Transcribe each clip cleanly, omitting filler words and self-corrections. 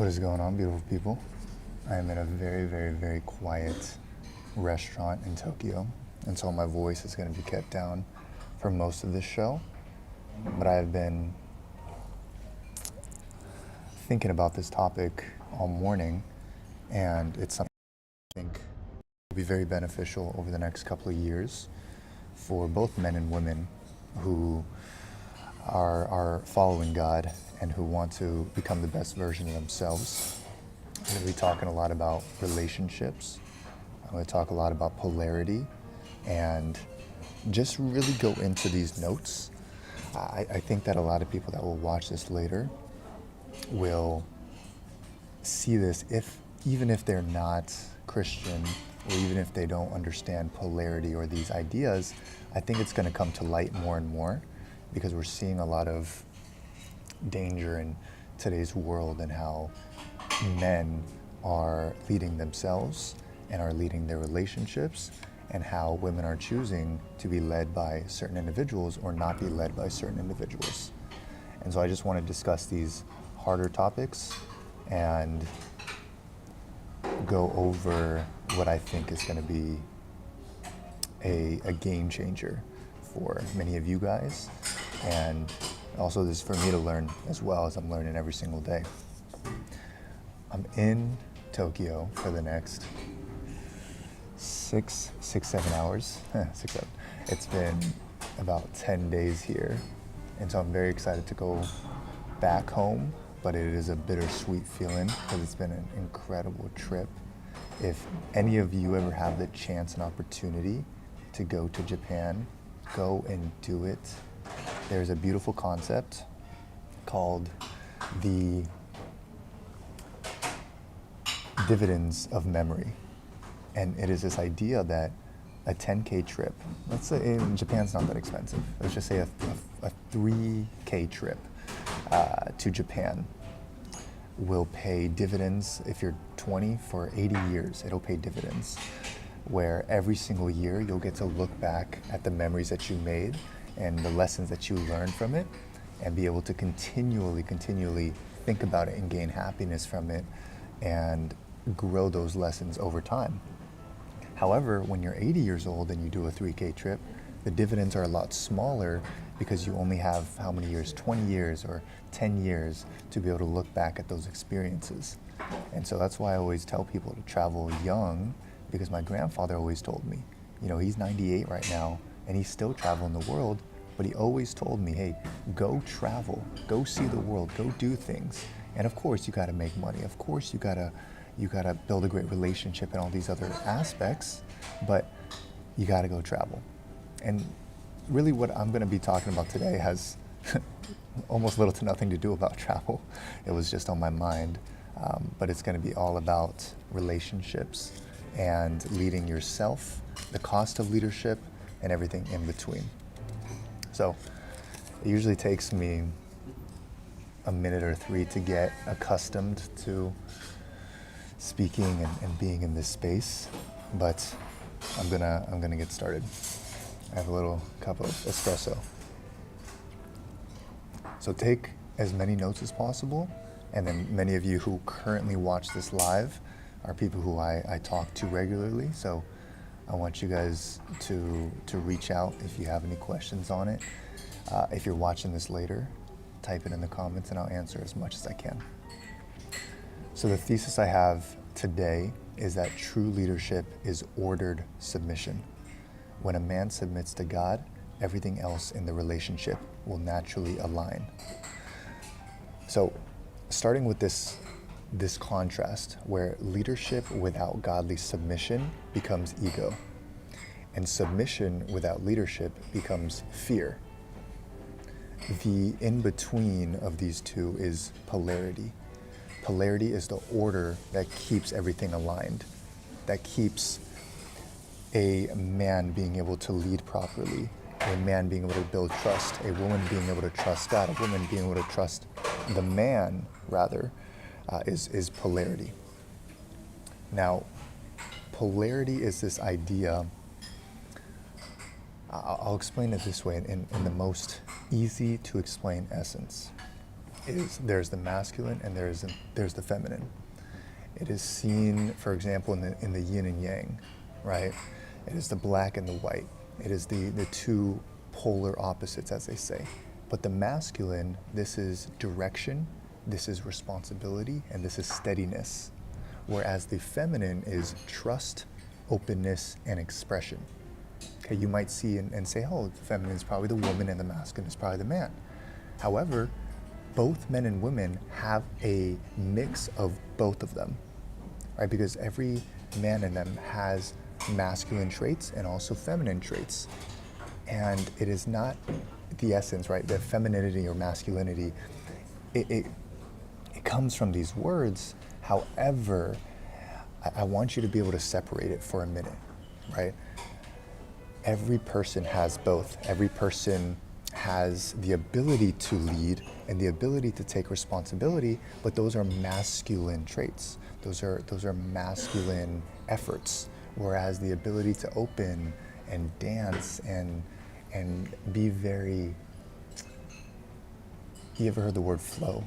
What is going on, beautiful people? I am in a very, very, very quiet restaurant in Tokyo, and so my voice is going to be kept down for most of this show. But I've been thinking about this topic all morning, and it's something I think will be very beneficial over the next couple of years for both men and women who are following God and who want to become the best version of themselves. I'm going to be talking a lot about relationships. I'm going to talk a lot about polarity and just really go into these notes. I think that a lot of people that will watch this later will see this even if they're not Christian or even if they don't understand polarity or these ideas. I think it's going to come to light more and more because we're seeing a lot of danger in today's world and how men are leading themselves and are leading their relationships, and how women are choosing to be led by certain individuals or not be led by certain individuals. And so I just want to discuss these harder topics and go over what I think is going to be a game changer for many of you guys, and also this is for me to learn as well, as I'm learning every single day. I'm in Tokyo for the next 7 hours. 6, 7. It's been about 10 days here, and so I'm very excited to go back home, but it is a bittersweet feeling because it's been an incredible trip. If any of you ever have the chance and opportunity to go to Japan, go and do it. There's a beautiful concept called the dividends of memory. And it is this idea that a 10K trip, let's say in Japan's not that expensive, let's just say a 3K trip to Japan will pay dividends. If you're 20 for 80 years, it'll pay dividends, where every single year you'll get to look back at the memories that you made and the lessons that you learned from it and be able to continually think about it and gain happiness from it and grow those lessons over time. However, when you're 80 years old and you do a 3K trip, the dividends are a lot smaller because you only have how many years, 20 years or 10 years to be able to look back at those experiences. And so that's why I always tell people to travel young, because my grandfather always told me, he's 98 right now and he's still traveling the world, but he always told me, hey, go travel, go see the world, go do things. And of course you gotta make money. Of course you gotta build a great relationship and all these other aspects, but you gotta go travel. And really what I'm gonna be talking about today has almost little to nothing to do about travel. It was just on my mind, but it's gonna be all about relationships and leading yourself, the cost of leadership, and everything in between. So it usually takes me a minute or 3 to get accustomed to speaking and being in this space, but I'm gonna get started. I have a little cup of espresso. So take as many notes as possible, and then many of you who currently watch this live are people who I talk to regularly, so I want you guys to reach out if you have any questions on it. If you're watching this later, type it in the comments and I'll answer as much as I can. So the thesis I have today is that true leadership is ordered submission. When a man submits to God, everything else in the relationship will naturally align. So starting with this contrast where leadership without godly submission becomes ego, and submission without leadership becomes fear. The in-between of these two is polarity. Polarity is the order that keeps everything aligned, that keeps a man being able to lead properly, a man being able to build trust, a woman being able to trust God, a woman being able to trust the man, rather, is polarity. Now, polarity is this idea, I'll explain it this way in the most easy to explain essence. is there's the masculine and there's the feminine. It is seen, for example, in the yin and yang, right? It is the black and the white. It is the two polar opposites, as they say. But the masculine, this is direction, this is responsibility, and this is steadiness. Whereas the feminine is trust, openness, and expression. Okay, you might see and say, oh, the feminine is probably the woman and the masculine is probably the man. However, both men and women have a mix of both of them, right? Because every man in them has masculine traits and also feminine traits. And it is not the essence, right? The femininity or masculinity, it comes from these words. However, I want you to be able to separate it for a minute, right? Every person has both. Every person has the ability to lead and the ability to take responsibility, but those are masculine traits. Those are masculine efforts. Whereas the ability to open and dance and be very, you ever heard the word flow?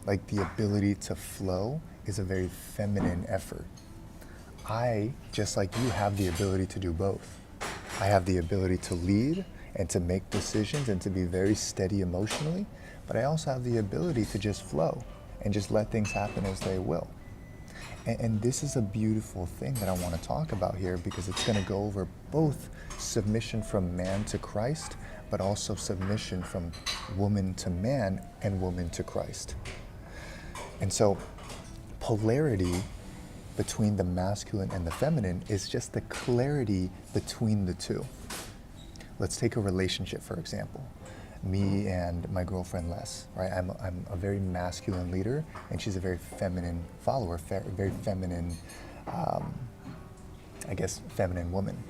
Like the ability to flow is a very feminine effort. I, just like you, have the ability to do both. I have the ability to lead and to make decisions and to be very steady emotionally, but I also have the ability to just flow and just let things happen as they will. And this is a beautiful thing that I want to talk about here, because it's going to go over both submission from man to Christ, but also submission from woman to man and woman to Christ. And so polarity between the masculine and the feminine is just the clarity between the two. Let's take a relationship, for example. Me and my girlfriend Les, right? I'm a very masculine leader, and she's a very feminine follower, very feminine, feminine woman.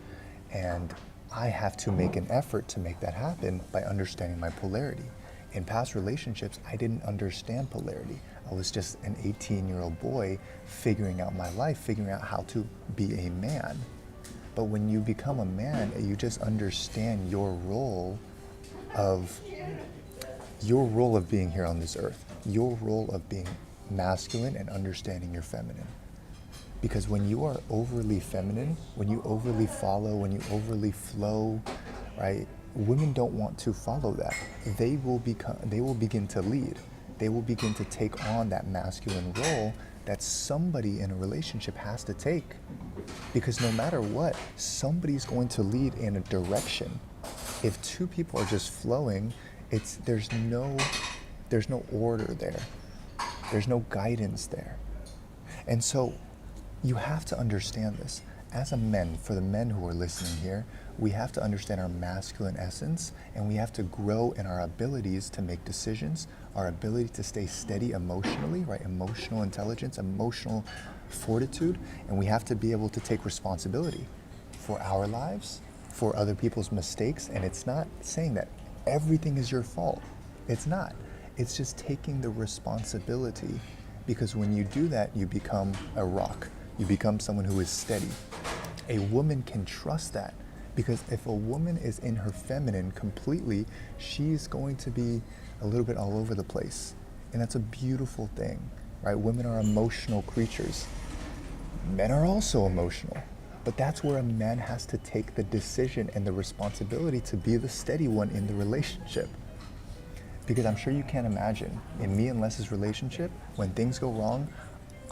And I have to make an effort to make that happen by understanding my polarity. In past relationships, I didn't understand polarity. I was just an 18-year-old boy figuring out my life, figuring out how to be a man. But when you become a man, you just understand your role of being here on this earth, your role of being masculine and understanding your feminine. Because when you are overly feminine, when you overly follow, when you overly flow, right? Women don't want to follow that. They will begin to lead. They will begin to take on that masculine role that somebody in a relationship has to take. Because no matter what, somebody's going to lead in a direction. If two people are just flowing, there's no order there. There's no guidance there. And so you have to understand this. As a men, for the men who are listening here, we have to understand our masculine essence, and we have to grow in our abilities to make decisions, our ability to stay steady emotionally, right? Emotional intelligence, emotional fortitude, and we have to be able to take responsibility for our lives, for other people's mistakes. And it's not saying that everything is your fault. It's not. It's just taking the responsibility, because when you do that, you become a rock. You become someone who is steady. A woman can trust that, because if a woman is in her feminine completely, she's going to be a little bit all over the place. And that's a beautiful thing, right? Women are emotional creatures. Men are also emotional. But that's where a man has to take the decision and the responsibility to be the steady one in the relationship. Because I'm sure you can't imagine, in me and Les's relationship, when things go wrong,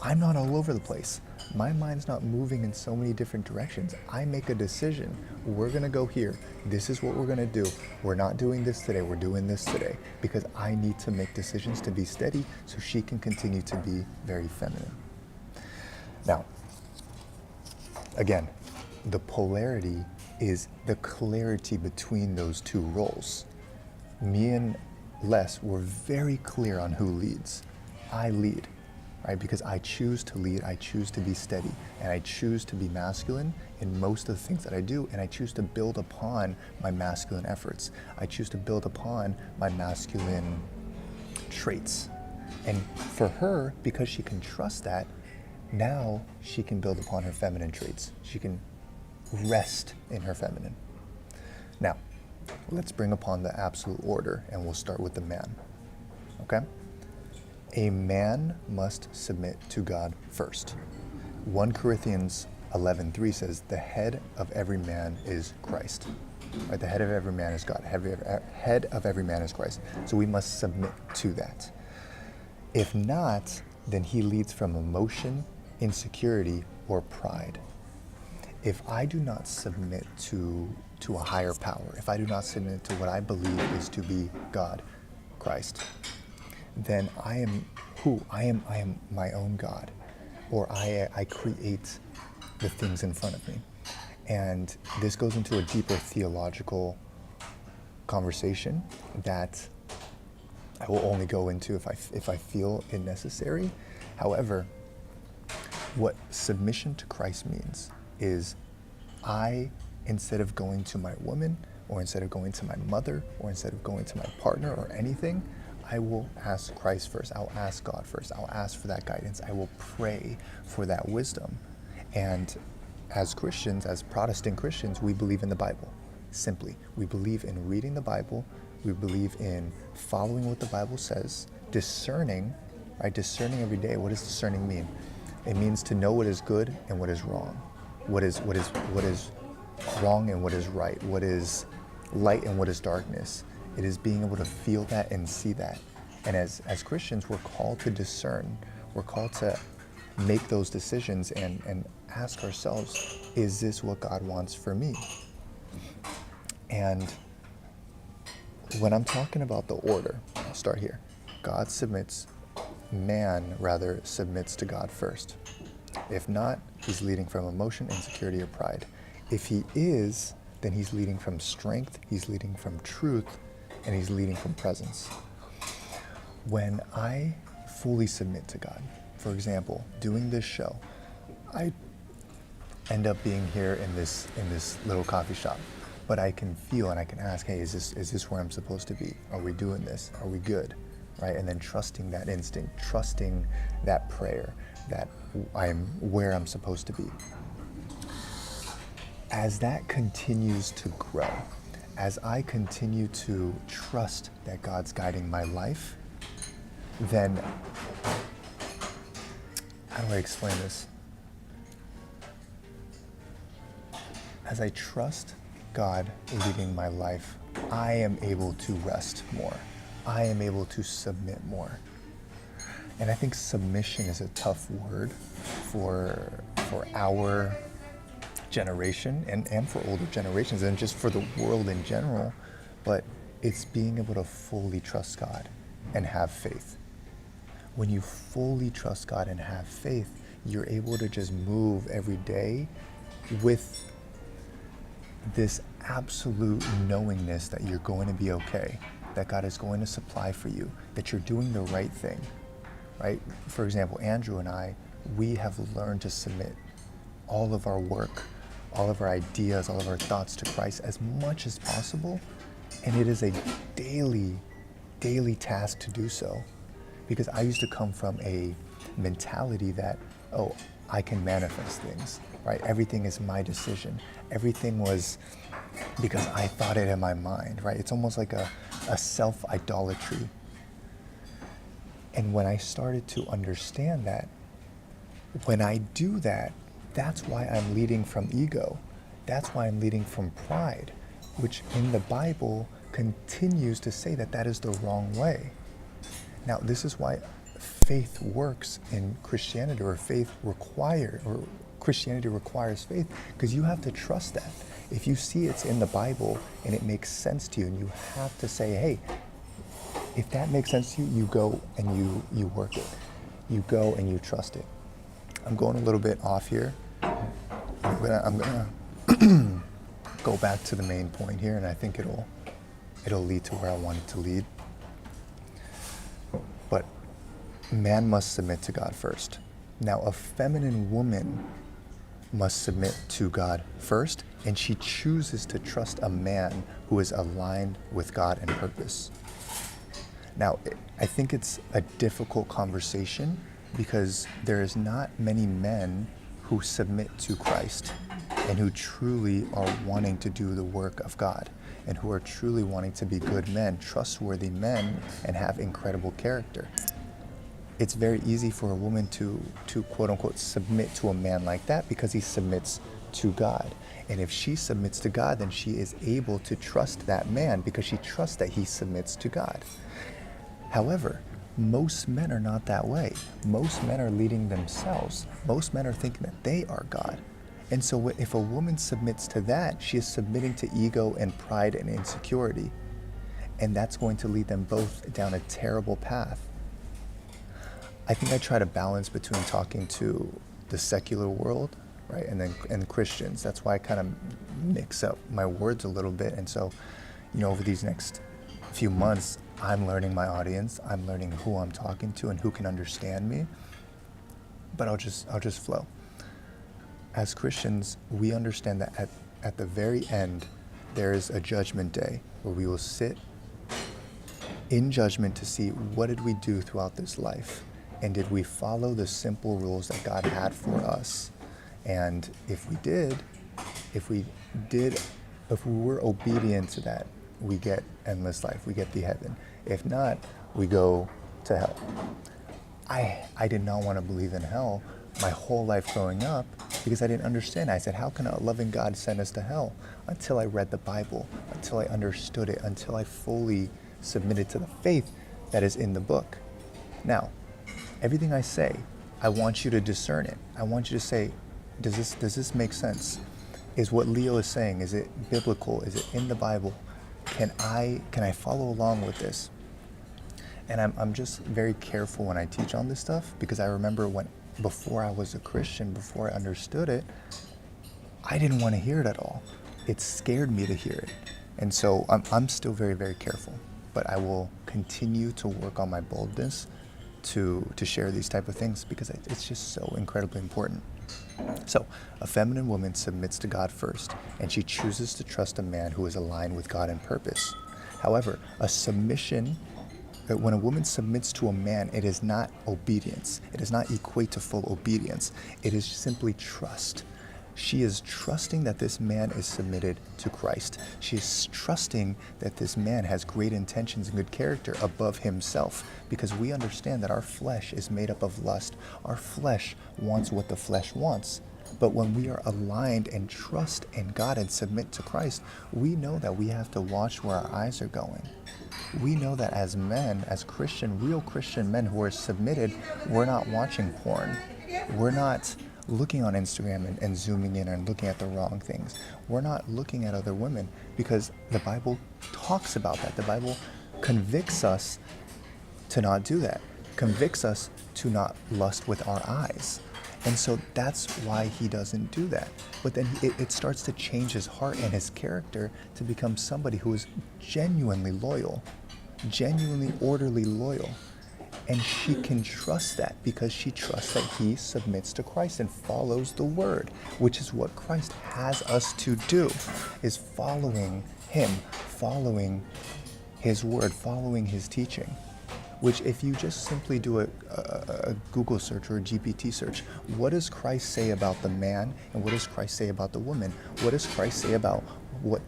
I'm not all over the place. My mind's not moving in so many different directions. I make a decision. We're gonna go here. This is what we're gonna do. We're not doing this today, we're doing this today. Because I need to make decisions to be steady so she can continue to be very feminine. Now, again, the polarity is the clarity between those two roles. Me and Les were very clear on who leads. I lead. Right? Because I choose to lead, I choose to be steady, and I choose to be masculine in most of the things that I do, and I choose to build upon my masculine efforts. I choose to build upon my masculine traits. And for her, because she can trust that, now she can build upon her feminine traits. She can rest in her feminine. Now, let's bring upon the absolute order, and we'll start with the man. Okay? A man must submit to God first. 1 Corinthians 11:3 says, the head of every man is Christ. Right? The head of every man is God. Head of every man is Christ. So we must submit to that. If not, then he leads from emotion, insecurity, or pride. If I do not submit to a higher power, if I do not submit to what I believe is to be God, Christ, then I am who? I am my own God, or I create the things in front of me. And this goes into a deeper theological conversation that I will only go into if I feel it necessary. However, what submission to Christ means is I, instead of going to my woman, or instead of going to my mother, or instead of going to my partner or anything, I will ask Christ first. I'll ask God first. I'll ask for that guidance. I will pray for that wisdom. And as Christians, as Protestant Christians, we believe in the Bible. Simply, we believe in reading the Bible. We believe in following what the Bible says, discerning, right? Discerning every day. What does discerning mean? It means to know what is good and what is wrong. What is wrong and what is right. What is light and what is darkness. It is being able to feel that and see that. And as Christians, we're called to discern. We're called to make those decisions and ask ourselves, is this what God wants for me? And when I'm talking about the order, I'll start here. Man rather submits to God first. If not, he's leading from emotion, insecurity, or pride. If he is, then he's leading from strength, he's leading from truth, and he's leading from presence. When I fully submit to God, for example, doing this show, I end up being here in this little coffee shop, but I can feel and I can ask, hey, is this where I'm supposed to be? Are we doing this? Are we good? Right? And then trusting that instinct, trusting that prayer, that I'm where I'm supposed to be. As that continues to grow, as I continue to trust that God's guiding my life, then, how do I explain this? As I trust God leading my life, I am able to rest more. I am able to submit more. And I think submission is a tough word for our generation and for older generations and just for the world in general, but it's being able to fully trust God and have faith. When you fully trust God and have faith, you're able to just move every day with this absolute knowingness that you're going to be okay, that God is going to supply for you, that you're doing the right thing, right? For example, Andrew and I, we have learned to submit all of our work, all of our ideas, all of our thoughts to Christ as much as possible. And it is a daily task to do so. Because I used to come from a mentality that, oh, I can manifest things, right? Everything is my decision. Everything was because I thought it in my mind, right? It's almost like a self-idolatry. And when I started to understand that, when I do that, that's why I'm leading from ego. That's why I'm leading from pride, which in the Bible continues to say that that is the wrong way. Now, this is why faith works in Christianity, or Christianity requires faith, because you have to trust that. If you see it's in the Bible and it makes sense to you, and you have to say, hey, if that makes sense to you, you go and you work it. You go and you trust it. I'm going a little bit off here. I'm gonna go back to the main point here, and I think it'll lead to where I want it to lead. But man must submit to God first. Now, a feminine woman must submit to God first, and she chooses to trust a man who is aligned with God and purpose. Now, I think it's a difficult conversation because there is not many men who submit to Christ and who truly are wanting to do the work of God and who are truly wanting to be good men, trustworthy men, and have incredible character. it's very easy for a woman to quote unquote submit to a man like that because he submits to God. And if she submits to God, then she is able to trust that man because she trusts that he submits to God. However, most men are not that way. Most men are leading themselves. Most men are thinking that they are God. And so if a woman submits to that, she is submitting to ego and pride and insecurity. And that's going to lead them both down a terrible path. I think I try to balance between talking to the secular world, right, and Christians. That's why I kind of mix up my words a little bit. And so, over these next few months, I'm learning my audience. I'm learning who I'm talking to and who can understand me. But I'll just flow. As Christians, we understand that at the very end, there is a judgment day where we will sit in judgment to see what did we do throughout this life, and did we follow the simple rules that God had for us. And if we were obedient to that, we get endless life, we get the heaven. If not, we go to hell. I did not want to believe in hell my whole life growing up because I didn't understand. I said, how can a loving God send us to hell? Until I read the Bible, until I understood it, until I fully submitted to the faith that is in the book. Now, everything I say, I want you to discern it. I want you to say, does this make sense? Is what Leo is saying, is it biblical? Is it in the Bible? Can I follow along with this? And I'm just very careful when I teach on this stuff because I remember before I was a Christian, before I understood it, I didn't want to hear it at all. It scared me to hear it. And so I'm still very, very careful, but I will continue to work on my boldness to share these type of things because it's just so incredibly important. So a feminine woman submits to God first, and she chooses to trust a man who is aligned with God in purpose. However, when a woman submits to a man, it is not obedience. It does not equate to full obedience. It is simply trust. She is trusting that this man is submitted to Christ. She is trusting that this man has great intentions and good character above himself, because we understand that our flesh is made up of lust. Our flesh wants what the flesh wants. But when we are aligned and trust in God and submit to Christ, we know that we have to watch where our eyes are going. We know that as men, as real Christian men who are submitted, we're not watching porn. We're not looking on Instagram and zooming in and looking at the wrong things. We're not looking at other women because the Bible talks about that. The Bible convicts us to not do that, convicts us to not lust with our eyes. And so that's why he doesn't do that. But then it starts to change his heart and his character to become somebody who is genuinely loyal, genuinely orderly loyal. And she can trust that because she trusts that he submits to Christ and follows the word, which is what Christ has us to do, is following him, following his word, following his teaching. Which if you just simply do a Google search or a GPT search, what does Christ say about the man and what does Christ say about the woman? What does Christ say about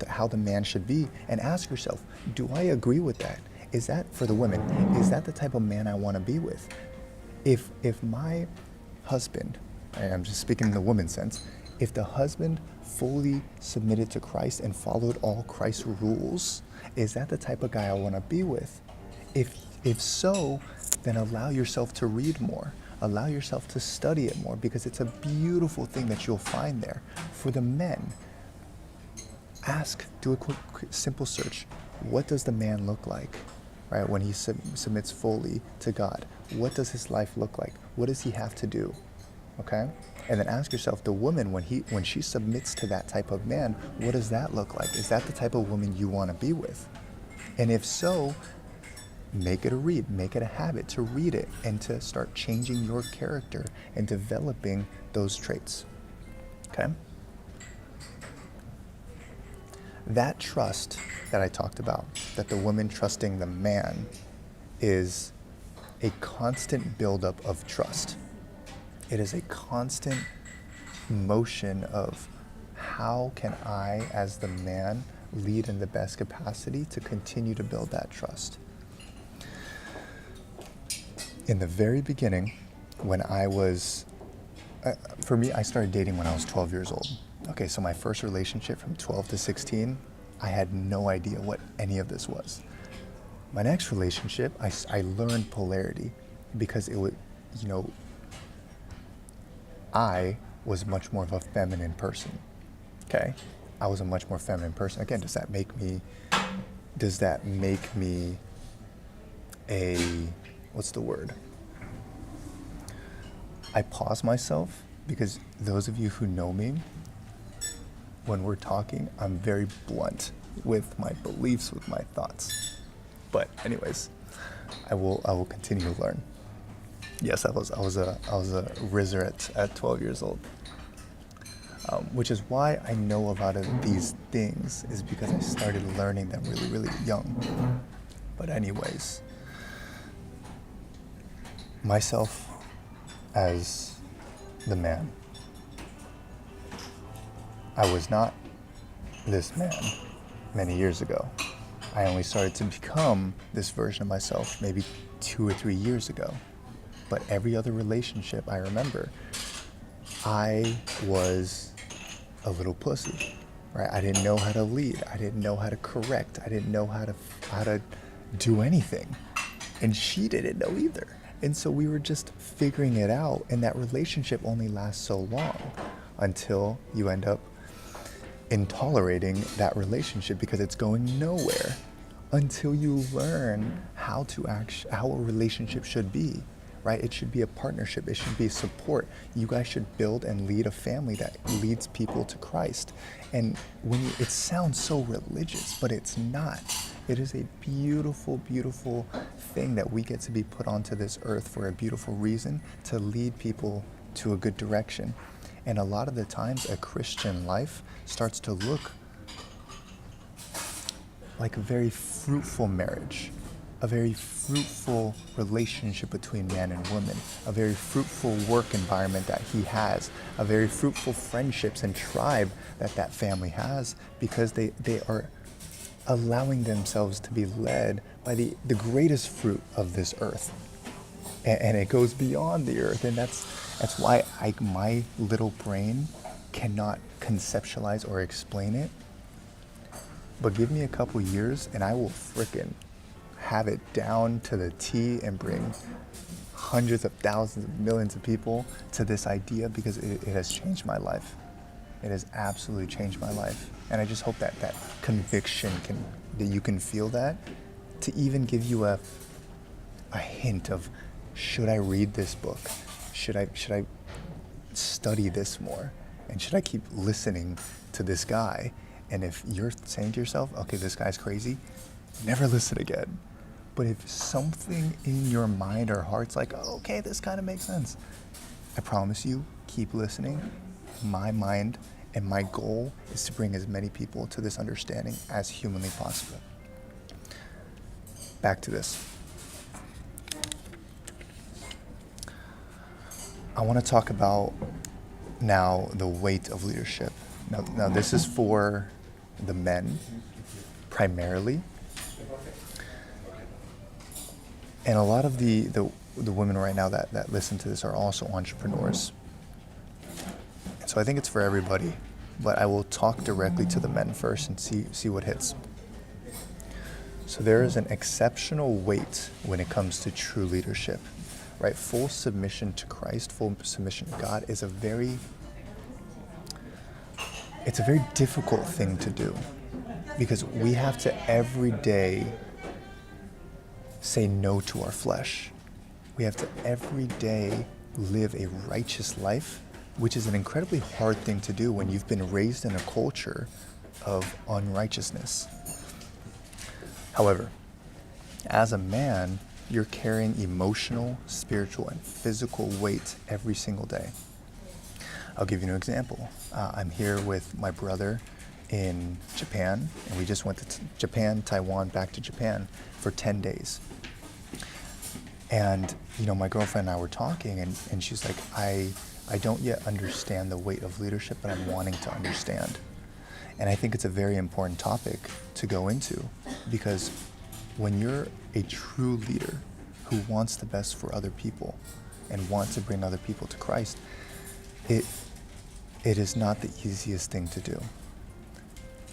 how the man should be? And ask yourself, do I agree with that? Is that for the women? Is that the type of man I want to be with? If my husband, I'm just speaking in the woman's sense, if the husband fully submitted to Christ and followed all Christ's rules, is that the type of guy I want to be with? If so, then allow yourself to read more. Allow yourself to study it more because it's a beautiful thing that you'll find there. For the men, do a quick simple search. What does the man look like, right, when he submits fully to God? What does his life look like? What does he have to do? Okay? And then ask yourself, the woman, when she submits to that type of man, what does that look like? Is that the type of woman you want to be with? And if so, make it a read, make it a habit to read it and to start changing your character and developing those traits. Okay? That trust that I talked about, that the woman trusting the man, is a constant buildup of trust. It is a constant motion of how can I, as the man, lead in the best capacity to continue to build that trust. In the very beginning, when I was, for me, I started dating when I was 12 years old. Okay, so my first relationship from 12 to 16, I had no idea what any of this was. My next relationship, I learned polarity because it would, you know, I was much more of a feminine person. Okay, I was a much more feminine person. Again, does that make me a, what's the word? I pause myself because those of you who know me, when we're talking, I'm very blunt with my beliefs, with my thoughts. But anyways, I will continue to learn. Yes, I was a rizzer at 12 years old. Which is why I know about these things, is because I started learning them really, really young. But anyways, myself as the man, I was not this man many years ago. I only started to become this version of myself maybe 2 or 3 years ago. But every other relationship I remember, I was a little pussy, right? I didn't know how to lead. I didn't know how to correct. I didn't know how to do anything. And she didn't know either. And so we were just figuring it out, and that relationship only lasts so long until you end up intolerating that relationship because it's going nowhere until you learn how a relationship should be. Right? It should be a partnership. It should be support. You guys should build and lead a family that leads people to Christ. And it sounds so religious, but it's not. It is a beautiful, beautiful thing that we get to be put onto this earth for a beautiful reason, to lead people to a good direction. And a lot of the times, a Christian life starts to look like a very fruitful marriage, a very fruitful relationship between man and woman, a very fruitful work environment that he has, a very fruitful friendships and tribe that family has, because they are allowing themselves to be led by the greatest fruit of this earth. And it goes beyond the earth, and that's why my little brain cannot conceptualize or explain it. But give me a couple years and I will frickin' have it down to the T and bring hundreds of thousands of millions of people to this idea, because it has changed my life. It has absolutely changed my life. And I just hope that conviction that you can feel that, to even give you a hint of, should I read this book? Should I study this more? And should I keep listening to this guy? And if you're saying to yourself, okay, this guy's crazy, never listen again. But if something in your mind or heart's like, oh, okay, this kind of makes sense, I promise you, keep listening. My mind and my goal is to bring as many people to this understanding as humanly possible. Back to this. I want to talk about now the weight of leadership. Now this is for the men primarily. And a lot of the women right now that listen to this are also entrepreneurs. So I think it's for everybody, but I will talk directly to the men first and see what hits. So there is an exceptional weight when it comes to true leadership, right? Full submission to Christ, full submission to God is a very difficult thing to do, because we have to every day say no to our flesh. We have to every day live a righteous life, which is an incredibly hard thing to do when you've been raised in a culture of unrighteousness. However, as a man, you're carrying emotional, spiritual, and physical weight every single day. I'll give you an example. I'm here with my brother in Japan, and we just went to Japan, Taiwan, back to Japan for 10 days. And, my girlfriend and I were talking, and she's like, I don't yet understand the weight of leadership, but I'm wanting to understand. And I think it's a very important topic to go into, because when you're a true leader, who wants the best for other people and wants to bring other people to Christ, it is not the easiest thing to do.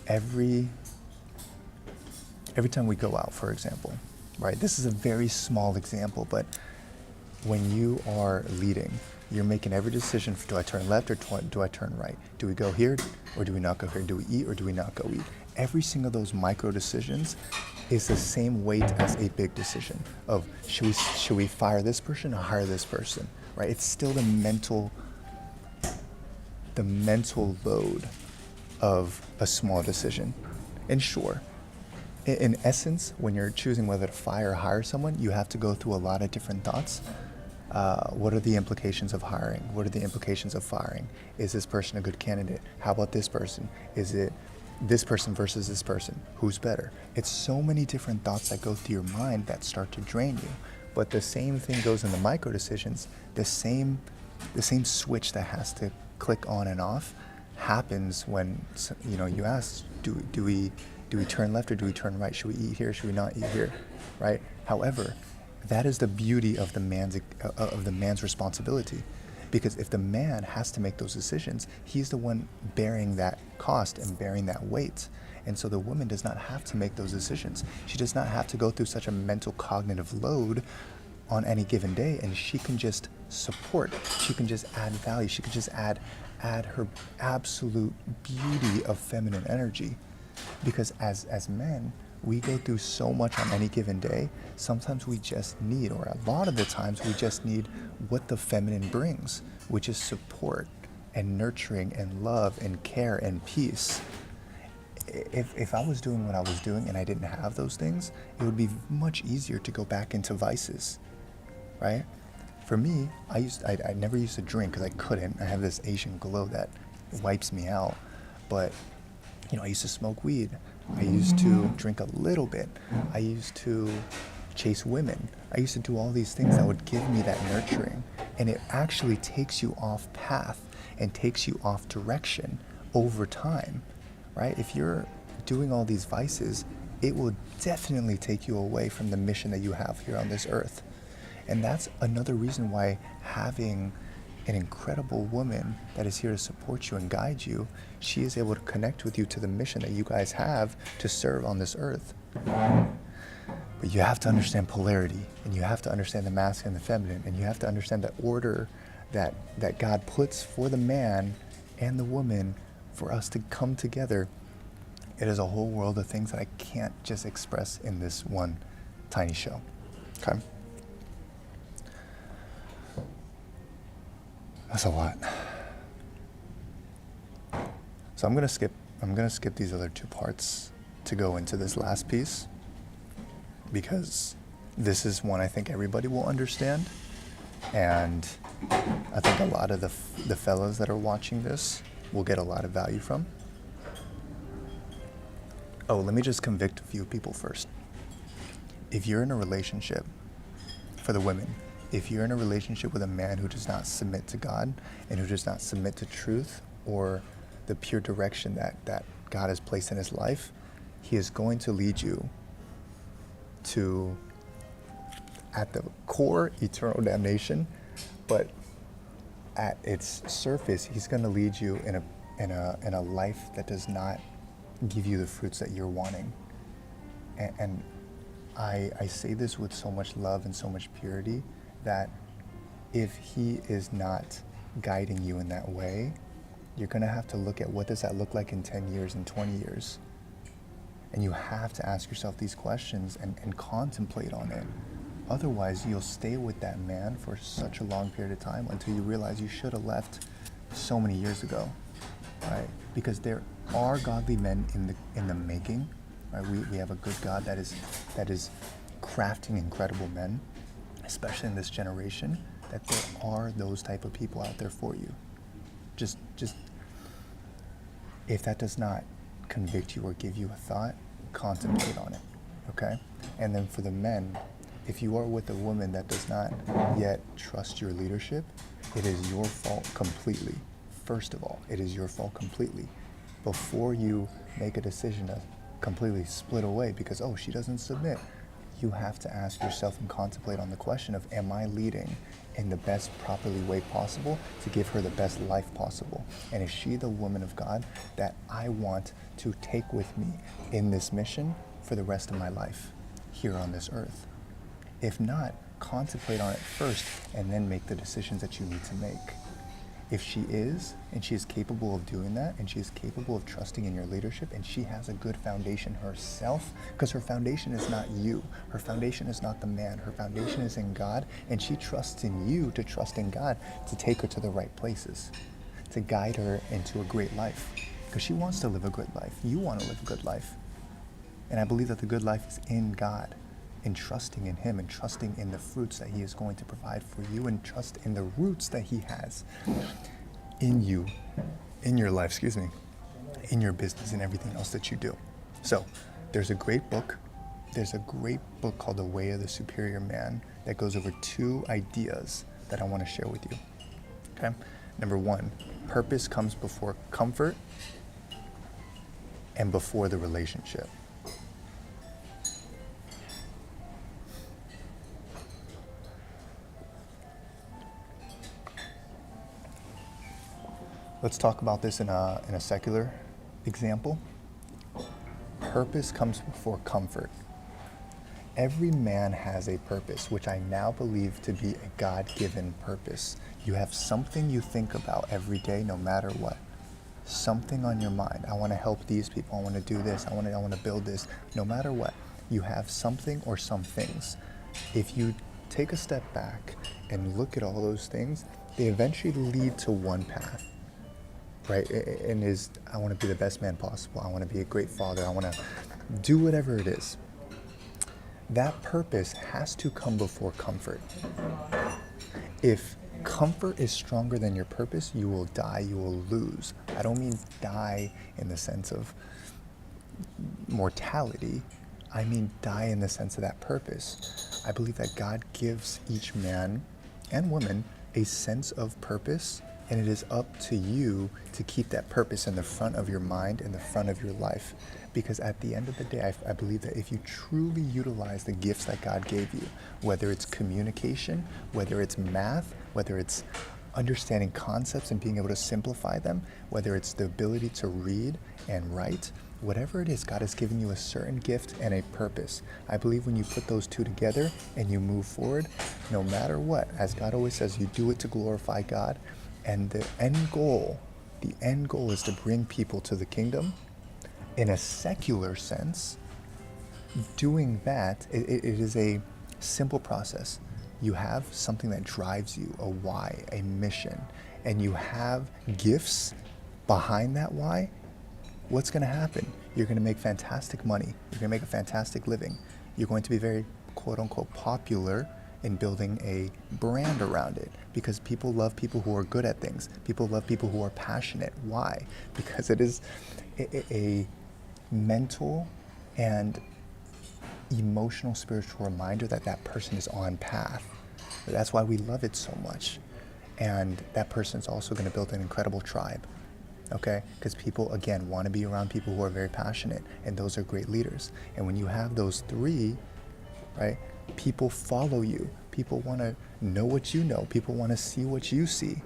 Every time we go out, for example, right? This is a very small example, but when you are leading, you're making every decision. Do I turn left or do I turn right? Do we go here or do we not go here? Do we eat or do we not go eat? Every single of those micro decisions is the same weight as a big decision of should we fire this person or hire this person, right? It's still the mental load of a small decision. And sure, in essence, when you're choosing whether to fire or hire someone, you have to go through a lot of different thoughts. What are the implications of hiring? What are the implications of firing? Is this person a good candidate? How about this person? Is it this person versus this person? Who's better? It's so many different thoughts that go through your mind that start to drain you. But the same thing goes in the micro decisions. The same switch that has to click on and off happens when you ask, do we turn left or do we turn right? Should we eat here? Should we not eat here? Right? However, that is the beauty of the man's responsibility, because if the man has to make those decisions, he's the one bearing that cost and bearing that weight. And so the woman does not have to make those decisions. She does not have to go through such a mental cognitive load on any given day, and she can just support. She can just add value. She can just add her absolute beauty of feminine energy. Because as men, we go through so much on any given day. Sometimes we just need, or a lot of the times we just need what the feminine brings, which is support and nurturing and love and care and peace. If I was doing what I was doing and I didn't have those things, it would be much easier to go back into vices, right? For me, I never used to drink because I couldn't. I have this Asian glow that wipes me out. But I used to smoke weed. I used to drink a little bit. I used to chase women. I used to do all these things that would give me that nurturing. And it actually takes you off path and takes you off direction over time, right? If you're doing all these vices, it will definitely take you away from the mission that you have here on this earth. And that's another reason why having an incredible woman that is here to support you and guide you, she is able to connect with you to the mission that you guys have to serve on this earth. But you have to understand polarity, and you have to understand the masculine and the feminine, and you have to understand the order that God puts for the man and the woman for us to come together. It is a whole world of things that I can't just express in this one tiny show. Okay? That's a lot. So I'm gonna skip these other two parts to go into this last piece, because this is one I think everybody will understand, and I think a lot of the fellas that are watching this will get a lot of value from. Oh, let me just convict a few people first. If you're in a relationship, for the women, if you're in a relationship with a man who does not submit to God and who does not submit to truth or the pure direction that God has placed in his life, he is going to lead you to, at the core, eternal damnation, but at its surface, he's going to lead you in a life that does not give you the fruits that you're wanting. And I say this with so much love and so much purity, that if he is not guiding you in that way, you're going to have to look at what does that look like in 10 years and 20 years. And you have to ask yourself these questions and contemplate on it. Otherwise, you'll stay with that man for such a long period of time until you realize you should have left so many years ago, right? Because there are godly men in the making, right? We have a good God that is crafting incredible men, especially in this generation, that there are those type of people out there for you. Just if that does not convict you or give you a thought, contemplate on it, okay? And then for the men, if you are with a woman that does not yet trust your leadership, it is your fault completely. First of all, it is your fault completely. Before you make a decision to completely split away because, oh, she doesn't submit, you have to ask yourself and contemplate on the question of, am I leading in the best properly way possible to give her the best life possible? And is she the woman of God that I want to take with me in this mission for the rest of my life here on this earth? If not, contemplate on it first and then make the decisions that you need to make. If she is, and she is capable of doing that, and she is capable of trusting in your leadership, and she has a good foundation herself, because her foundation is not you, her foundation is not the man, her foundation is in God, and she trusts in you to trust in God to take her to the right places, to guide her into a great life, because she wants to live a good life. You want to live a good life. And I believe that the good life is in God, in trusting in him and trusting in the fruits that he is going to provide for you, and trust in the roots that he has in you, in your life, in your business and everything else that you do. So there's a great book. There's a great book called The Way of the Superior Man that goes over 2 ideas that I want to share with you. Okay? Number 1, purpose comes before comfort and before the relationship. Let's talk about this in a secular example. Purpose comes before comfort. Every man has a purpose, which I now believe to be a God-given purpose. You have something you think about every day, no matter what. Something on your mind. I want to help these people. I want to do this. I want to build this. No matter what, you have something or some things. If you take a step back and look at all those things, they eventually lead to one path. Right? And I want to be the best man possible. I want to be a great father. I want to do whatever it is. That purpose has to come before comfort. If comfort is stronger than your purpose, you will die, you will lose. I don't mean die in the sense of mortality. I mean die in the sense of that purpose. I believe that God gives each man and woman a sense of purpose, and it is up to you to keep that purpose in the front of your mind, in the front of your life. Because at the end of the day, I believe that if you truly utilize the gifts that God gave you, whether it's communication, whether it's math, whether it's understanding concepts and being able to simplify them, whether it's the ability to read and write, whatever it is, God has given you a certain gift and a purpose. I believe when you put those 2 together and you move forward, no matter what, as God always says, you do it to glorify God. And the end goal is to bring people to the kingdom. In a secular sense, doing that, it is a simple process. You have something that drives you, a why, a mission, and you have gifts behind that why. What's going to happen? You're going to make fantastic money. You're going to make a fantastic living. You're going to be very, quote unquote, popular in building a brand around it, because people love people who are good at things. People love people who are passionate. Why? Because it is a mental and emotional, spiritual reminder that that person is on path. That's why we love it so much. And that person's also going to build an incredible tribe. Okay? Because people, again, want to be around people who are very passionate, and those are great leaders. And when you have those 3, right, people follow you. People want to know what you know. People want to see what you see.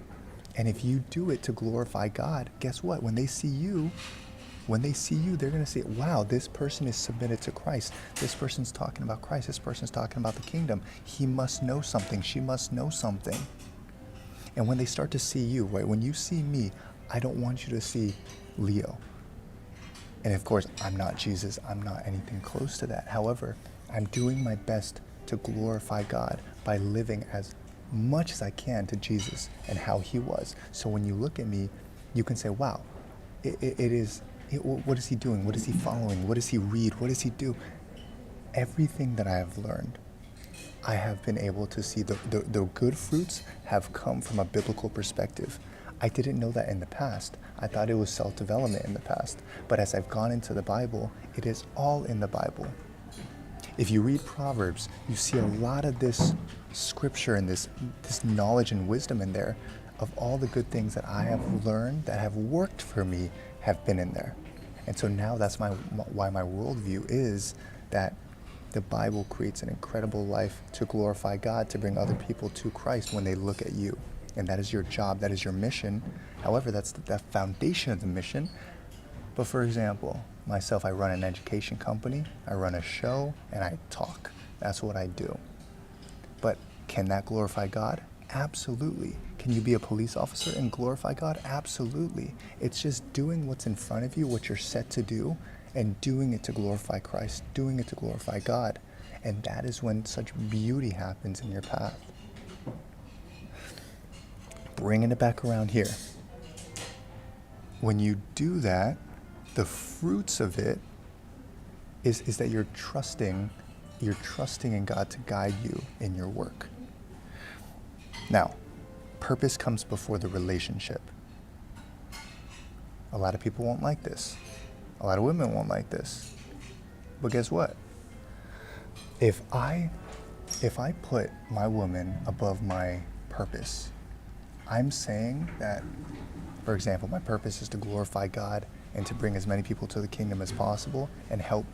And if you do it to glorify God, guess what? When they see you, they're going to say, wow, this person is submitted to Christ. This person's talking about Christ. This person's talking about the kingdom. He must know something. She must know something. And when they start to see you, right, when you see me, I don't want you to see Leo. And of course, I'm not Jesus. I'm not anything close to that. However, I'm doing my best to glorify God by living as much as I can to Jesus and how he was. So when you look at me, you can say, wow, what is he doing? What is he following? What does he read? What does he do? Everything that I have learned, I have been able to see the good fruits have come from a biblical perspective. I didn't know that in the past. I thought it was self-development in the past. But as I've gone into the Bible, it is all in the Bible. If you read Proverbs, you see a lot of this scripture and this knowledge and wisdom in there of all the good things that I have learned that have worked for me have been in there. And so now that's why my worldview is that The Bible creates an incredible life to glorify God, to bring other people to Christ when they look at you. And that is your job, that is your mission. However, that's the foundation of the mission. But for example, myself, I run an education company, I run a show, and I talk. That's what I do. But can that glorify God? Absolutely. Can you be a police officer and glorify God? Absolutely. It's just doing what's in front of you, what you're set to do, and doing it to glorify Christ, doing it to glorify God. And that is when such beauty happens in your path. Bringing it back around here. When you do that, the fruits of it is that you're trusting in God to guide you in your work. Now, purpose comes before the relationship. A lot of people won't like this. A lot of women won't like this. But guess what? If I put my woman above my purpose, I'm saying that, for example, my purpose is to glorify God and to bring as many people to the kingdom as possible and help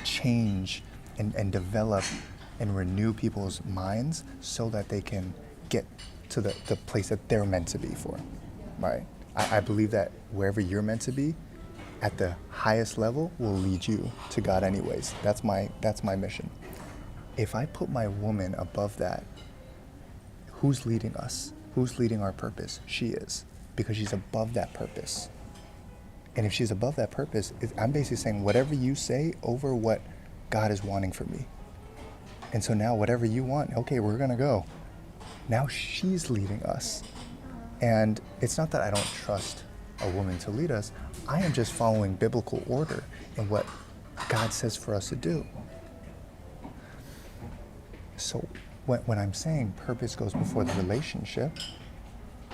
change and develop and renew people's minds so that they can get to the place that they're meant to be for, right? I believe that wherever you're meant to be, at the highest level, will lead you to God anyways. That's my mission. If I put my woman above that, who's leading us? Who's leading our purpose? She is, because she's above that purpose. And if she's above that purpose, I'm basically saying whatever you say over what God is wanting for me. And so now whatever you want, okay, we're gonna go. Now she's leading us. And it's not that I don't trust a woman to lead us. I am just following biblical order and what God says for us to do. So when I'm saying purpose goes before the relationship,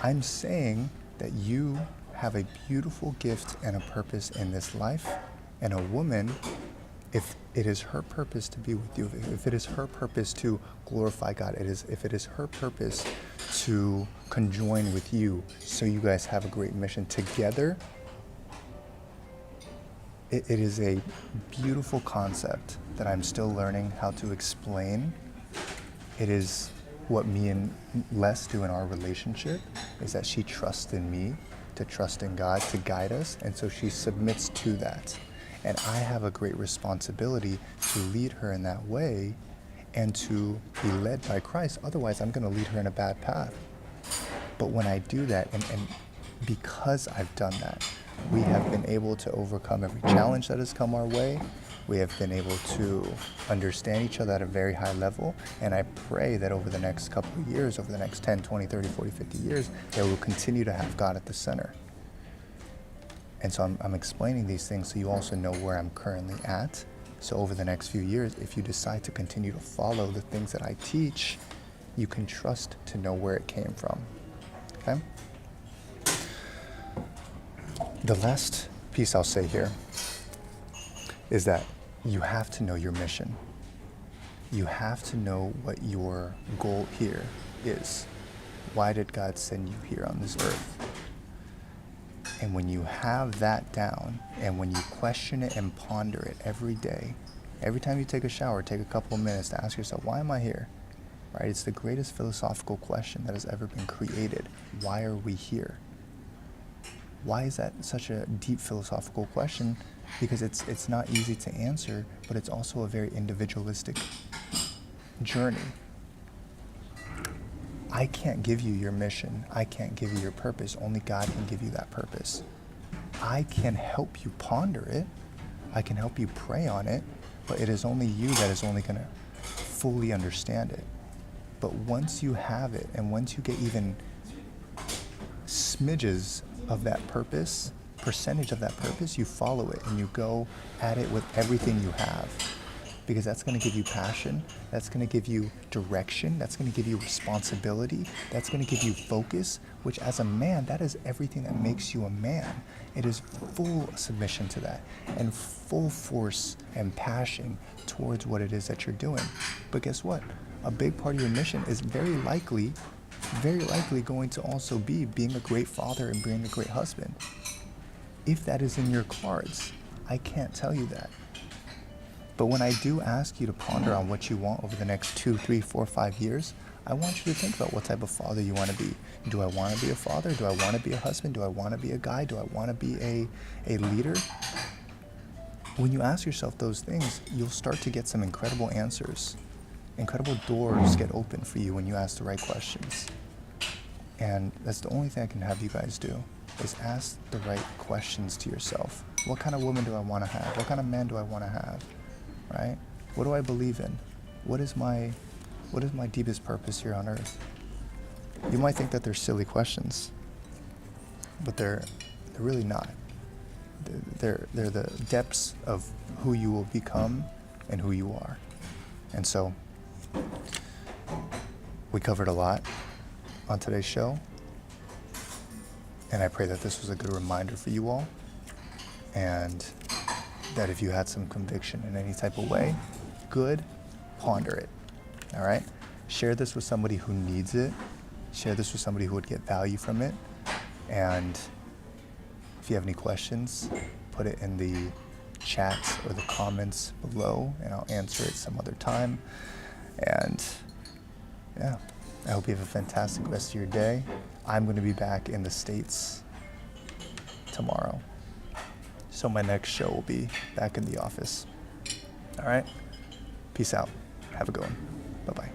I'm saying that you have a beautiful gift and a purpose in this life, and a woman, if it is her purpose to be with you, if it is her purpose to glorify God, if it is her purpose to conjoin with you so you guys have a great mission together, it is a beautiful concept that I'm still learning how to explain. It is what me and Les do in our relationship, is that she trusts in me to trust in God to guide us, and so she submits to that. And I have a great responsibility to lead her in that way and to be led by Christ. Otherwise, I'm going to lead her in a bad path. But when I do that, and because I've done that, we have been able to overcome every challenge that has come our way. We have been able to understand each other at a very high level. And I pray that over the next couple of years, over the next 10, 20, 30, 40, 50 years, that we'll continue to have God at the center. And so I'm explaining these things so you also know where I'm currently at. So over the next few years, if you decide to continue to follow the things that I teach, you can trust to know where it came from. Okay? The last piece I'll say here is that you have to know your mission. You have to know what your goal here is. Why did God send you here on this earth? And when you have that down, and when you question it and ponder it every day, every time you take a shower, take a couple of minutes to ask yourself, why am I here? Right? It's the greatest philosophical question that has ever been created. Why are we here? Why is that such a deep philosophical question? Because it's not easy to answer, but it's also a very individualistic journey. I can't give you your mission. I can't give you your purpose. Only God can give you that purpose. I can help you ponder it. I can help you pray on it, but it is only you that is only going to fully understand it. But once you have it, and once you get even smidges of that purpose, percentage of that purpose, you follow it and you go at it with everything you have. Because that's going to give you passion, that's going to give you direction, that's going to give you responsibility, that's going to give you focus, which as a man, that is everything that makes you a man. It is full submission to that and full force and passion towards what it is that you're doing. But guess what? A big part of your mission is very likely going to also be being a great father and being a great husband. If that is in your cards, I can't tell you that. But when I do ask you to ponder on what you want over the next 2, 3, 4, 5 years, I want you to think about what type of father you want to be. Do I want to be a father? Do I want to be a husband? Do I want to be a guy? Do I want to be a leader? When you ask yourself those things, you'll start to get some incredible answers. Incredible doors get open for you when you ask the right questions. And that's the only thing I can have you guys do, is ask the right questions to yourself. What kind of woman do I want to have? What kind of man do I want to have? Right? What do I believe in? What is my deepest purpose here on earth? You might think that they're silly questions, but they're really not. They're the depths of who you will become and who you are. And so we covered a lot on today's show, and I pray that this was a good reminder for you all, and that if you had some conviction in any type of way, good, ponder it. All right? Share this with somebody who needs it. Share this with somebody who would get value from it. And if you have any questions, put it in the chat or the comments below, and I'll answer it some other time. And yeah, I hope you have a fantastic rest of your day. I'm going to be back in the States tomorrow, so my next show will be back in the office. All right? Peace out. Have a good one. Bye-bye.